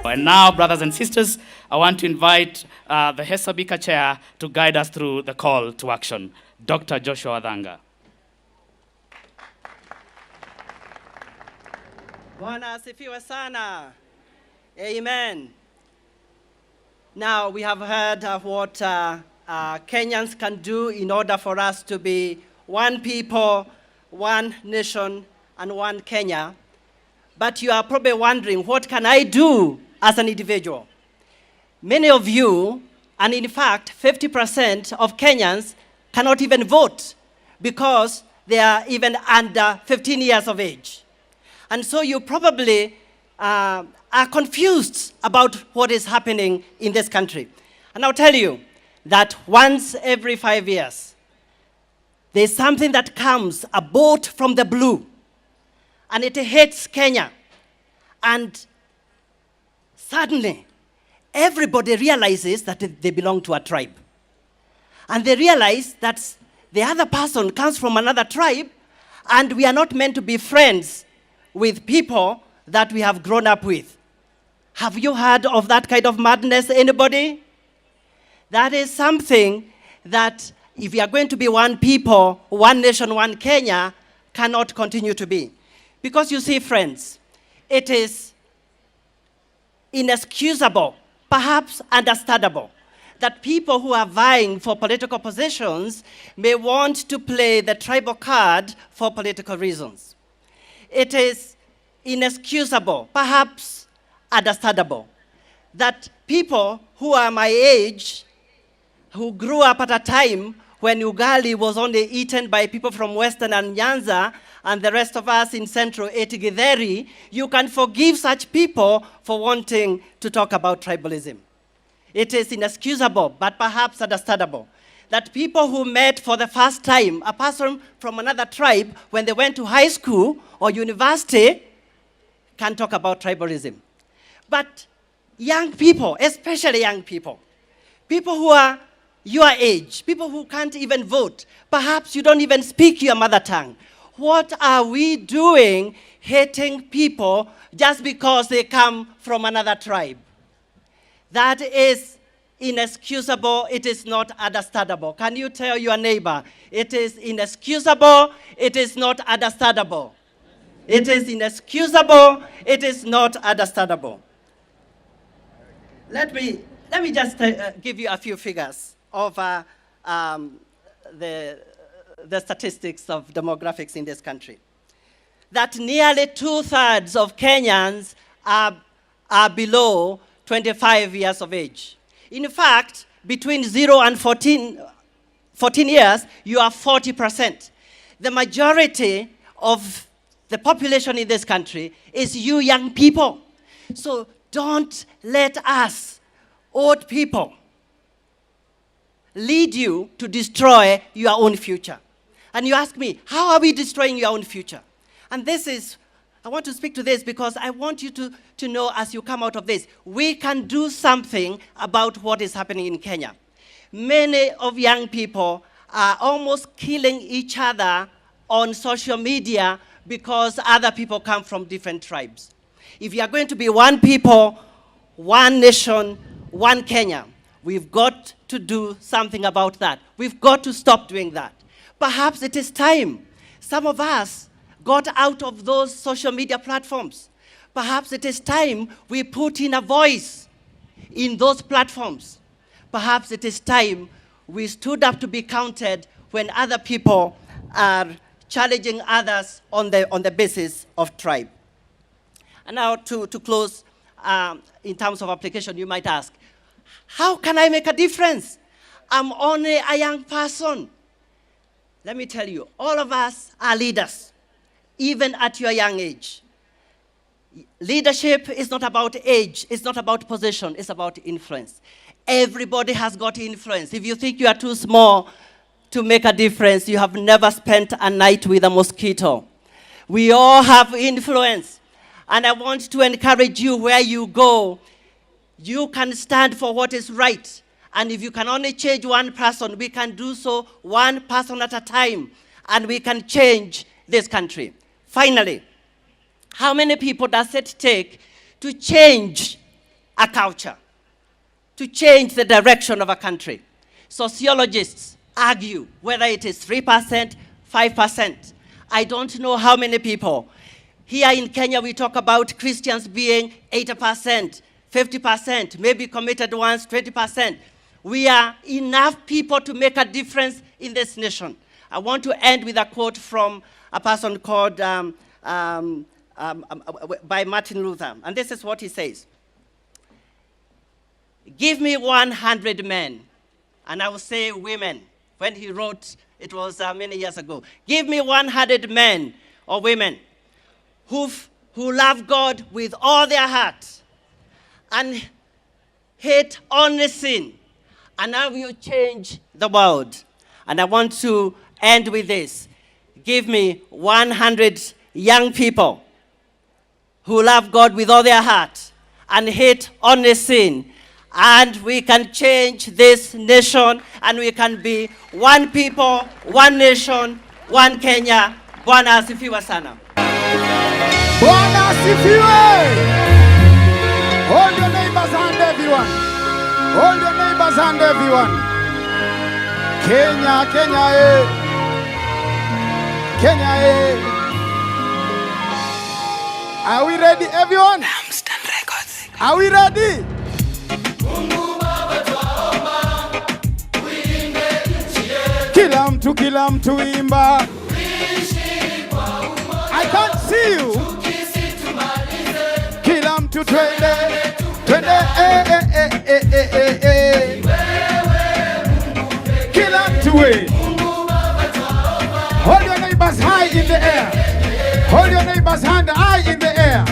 And now, brothers and sisters, I want to invite the Hesabika chair to guide us through the call to action. Dr. Joshua Wathanga. Bwana asifiwe sana. Amen. Now we have heard of what Kenyans can do in order for us to be one people, one nation, and one Kenya. But you are probably wondering, what can I do as an individual? Many of you, and in fact, 50% of Kenyans cannot even vote because they are even under 15 years of age. And so you probably are confused about what is happening in this country. And I'll tell you that once every 5 years, there's something that comes, a boat from the blue, and it hits Kenya. And suddenly, everybody realizes that they belong to a tribe. And they realize that the other person comes from another tribe, and we are not meant to be friends with people that we have grown up with. Have you heard of that kind of madness, anybody? That is something that, if we are going to be one people, one nation, one Kenya, cannot continue to be. Because you see, friends, it is inexcusable, perhaps understandable, that people who are vying for political positions may want to play the tribal card for political reasons. It is inexcusable, perhaps understandable, that people who are my age, who grew up at a time when ugali was only eaten by people from Western and Nyanza, and the rest of us in Central ate githeri, you can forgive such people for wanting to talk about tribalism. It is inexcusable, but perhaps understandable, that people who met for the first time, a person from another tribe, when they went to high school or university, can talk about tribalism. But young people, especially young people who are your age, people who can't even vote, perhaps you don't even speak your mother tongue. What are we doing hating people just because they come from another tribe? That is inexcusable. It is not understandable. Can you tell your neighbor, it is inexcusable, it is not understandable. It is inexcusable, it is not understandable. Let me just give you a few figures of the statistics of demographics in this country. That nearly 2/3 of Kenyans are below 25 years of age. In fact, between 0 and 14 years, you are 40%. The majority of the population in this country is you young people. So don't let us, old people, lead you to destroy your own future. And you ask me, how are we destroying your own future? And I want to speak to this because I want you to know as you come out of this, we can do something about what is happening in Kenya. Many of young people are almost killing each other on social media because other people come from different tribes. If you are going to be one people, one nation, one Kenya, we've got to do something about that. We've got to stop doing that. Perhaps it is time. Some of us got out of those social media platforms. Perhaps it is time we put in a voice in those platforms. Perhaps it is time we stood up to be counted when other people are challenging others on the basis of tribe. And now to close, in terms of application, you might ask, how can I make a difference? I'm only a young person. Let me tell you, all of us are leaders, even at your young age. Leadership is not about age, it's not about position, it's about influence. Everybody has got influence. If you think you are too small to make a difference, you have never spent a night with a mosquito. We all have influence. And I want to encourage you where you go, you can stand for what is right. And if you can only change one person, we can do so one person at a time. And we can change this country. Finally, how many people does it take to change a culture, to change the direction of a country. Sociologists argue whether it is 3%, 5%. I don't know how many people. Here in Kenya, we talk about Christians being 80%, 50%, maybe committed ones, 20%. We are enough people to make a difference in this nation. I want to end with a quote from a person called by Martin Luther. And this is what he says. Give me 100 men, and I will say women. When he wrote, it was many years ago. Give me 100 men or women who love God with all their heart and hate only sin, and I will change the world. And I want to end with this. Give me 100 young people who love God with all their heart and hate only sin, and we can change this nation, and we can be one people, one nation, one Kenya. Bwana asifiwe sana. Bwana asifiwe. Hold your neighbors hand, everyone. Hold your neighbors hand, everyone. Kenya, Kenya, eh. Kenya, eh. Are we ready, everyone? Are we ready? Kila mtu imba. I can't see you. Kila mtu twende. Twende Kila mtu we. Hold your neighbor's high in the air. Hold your neighbor's hand high in the air.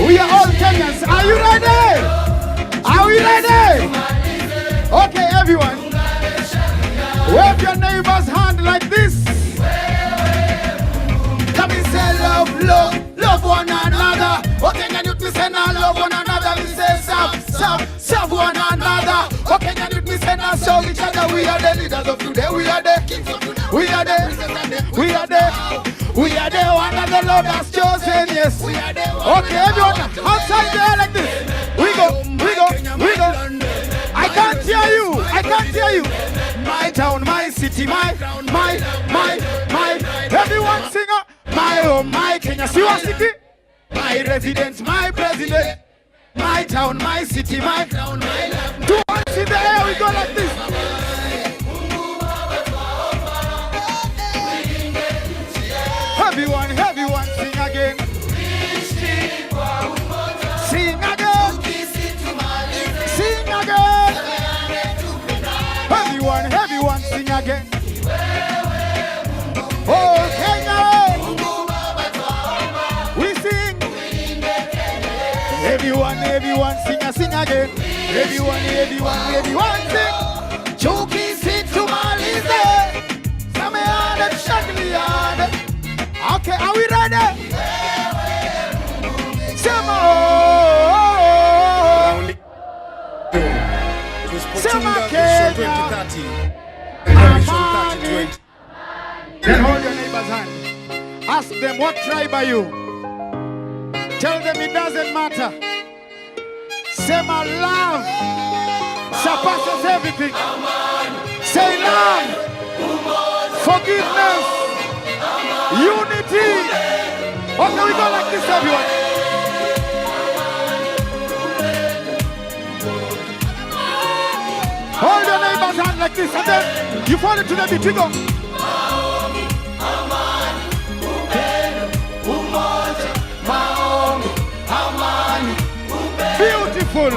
We are all Kenyans. Are you ready? Are we ready? Okay, everyone. Wave your neighbor's hand like this. Come and say love, love, love one another. Okay, can you please say now love one another? We say serve one another. Okay, can you please say now serve each other? We are the leaders of today. We are the kings of today. We are the one that the Lord has chosen. Yes. Okay, everyone, outside there like this. We go. I can't hear you. My town, my city, my. Everyone sing up. My home, my Kenya, Siwa city. My residence, my president. My town, my city, my crown, my land. 2 hands in the air, we go like this. Everyone, sing again. Sing again. Everyone, sing again. Oh, Kenya. We sing. Everyone, sing again. Everyone, sing. Chuki situmalize. Sameane shakliane. Okay, are we ready? Sema. Sema Kenya. Then hold your neighbor's hand. Ask them, what tribe are you? Tell them it doesn't matter. Sema love surpasses everything. Say love, forgiveness, unity. Okay, we go like this, everyone. Hold your neighbor's hand like this, and then you fall into the beat. We go. Beautiful.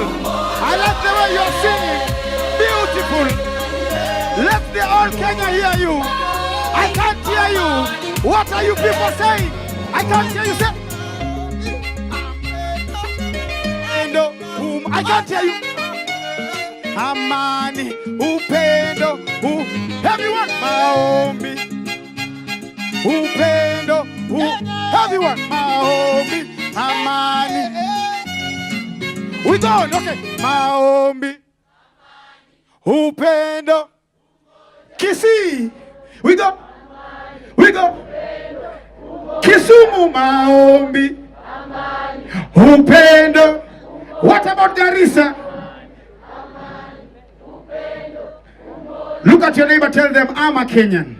I like the way you're singing. Beautiful. Let the whole Kenya hear you. I can't hear you. What are you people saying? I can't hear you say. I can't hear you. Amani, upendo, everyone, maombi, upendo, everyone, maombi, amani. We go on, okay. Maombi, upendo, Kisi. We go. Kisumu, maombi, upendo. What about Garissa? Look at your neighbor, tell them, I'm a Kenyan.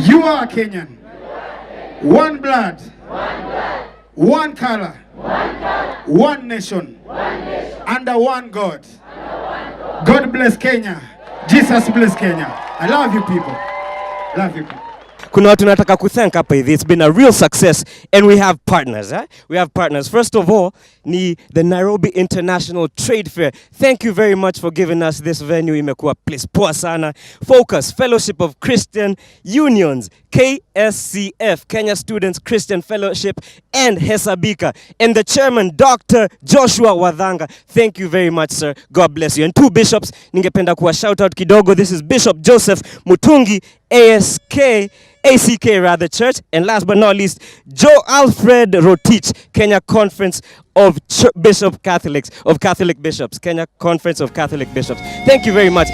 You are a Kenyan. One blood. One color. One nation. Under one God. God bless Kenya. Jesus bless Kenya. I love you people. Love you people. Kuna watu nataka kuthank hapa hivi. It's been a real success and we have partners. We have partners. First of all, ni the Nairobi International Trade Fair. Thank you very much for giving us this venue. Imekuwa place poa sana. Focus, Fellowship of Christian Unions, KSCF, Kenya Students Christian Fellowship, and Hesabika. And the chairman, Dr. Joshua Wathanga. Thank you very much, sir. God bless you. And two bishops, ningependa kuwa shout out kidogo. This is Bishop Joseph Mutungi, ACK rather Church, and last but not least, Joe Alfred Rotich, Kenya Conference of Catholic Bishops, Kenya Conference of Catholic Bishops. Thank you very much.